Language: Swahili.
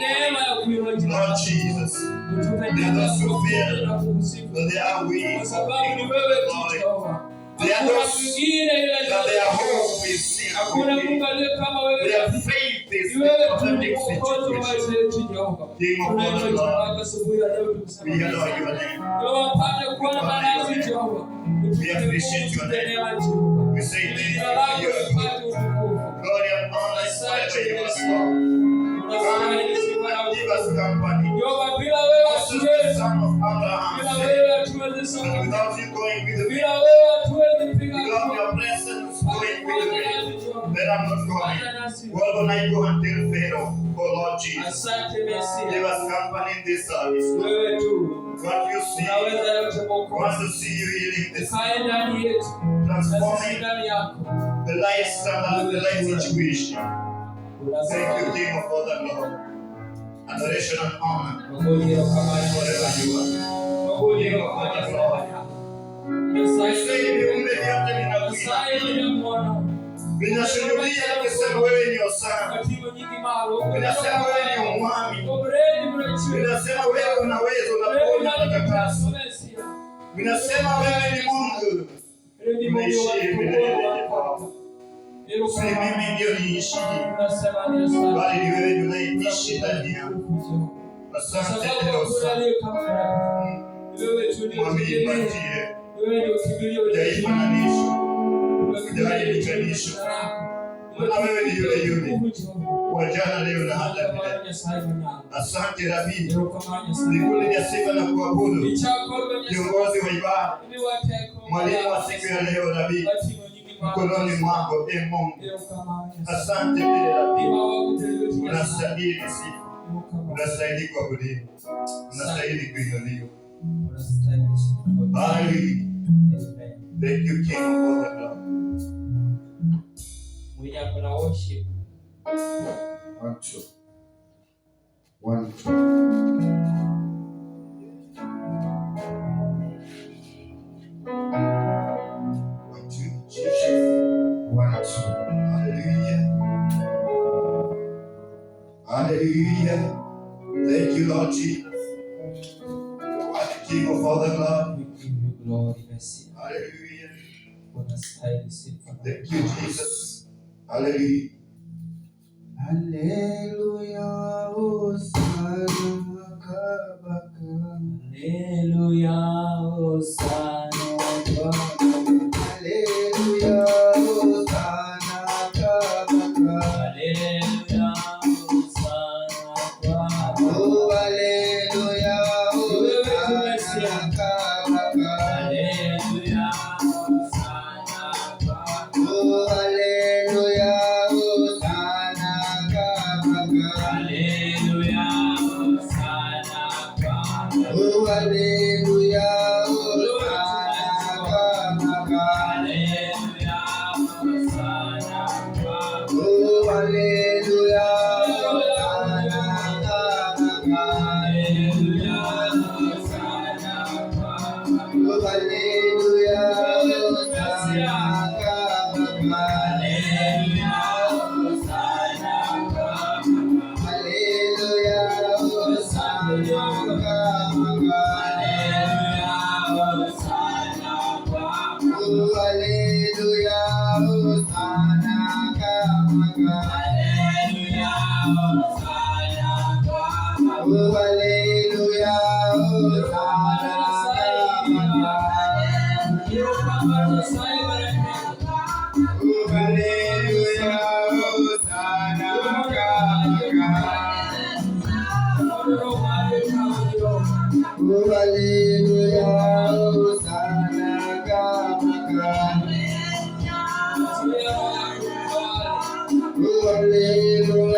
Lord Jesus, let us feel that they are weak. They are those that their hope is in their faith is in authentic situation. King of all the Lord, we adore your name. We appreciate your name. We say thank you for your glory and honor forever you are strong. Give us company. Also the son of Abraham said, but without you going with me, without your presence going with me, then I'm not going. Where will I go and tell Pharaoh, oh Lord Jesus? Give us company in this service. What you see, want to see you healing this, transforming the lifestyle and the life situation. Thank you, King of all the Lord. Adoration and honor forever you are. King of all the Lord. Vinashuhudia nikisema wewe ni osana. Vinasema wewe ni umwami. Vinasema wewe unaweza, unaponya, unatakasa. Vinasema wewe ni Mungu. Unaishie milele Baba. Si mimi ndio niishi, bali ni wewe unaishi ndani yangu. Asante sana. Mwambie patie. Jaifananisho. Jaifananisho. Na wewe ni yule yule. Kwa jana, leo na hata milele. Asante Rabi. Nikulia sifa na kuabudu. Kiongozi wa ibada. Mwalimu wa siku ya leo Rabi. Mkononi mwako Mungu. Asante Rabi. Unastahili sifa. Unastahili kuabudiwa. Unastahili kuinuliwa. Hallelujah. Thank you, King of all the Lord. We are going to worship. 1, 2. 1, 2. Hallelujah. Thank you, Lord Jesus. King of all the Lord. We give you glory, Messiah. Hallelujah. Thank you, Jesus. Hallelujah. Hallelujah. Hosanna kabaka. Hallelujah. Hosanna kabaka. Hallelujah. Hosanna kabaka. Hallelujah. Hosanna kabaka. Oh, hallelujah. Hosanna kabaka. Hallelujah. Hosanna kabaka. Oh, hallelujah. Hosanna kabaka. Hallelujah. Hosanna kabaka. Oh, hallelujah. Hallelujah.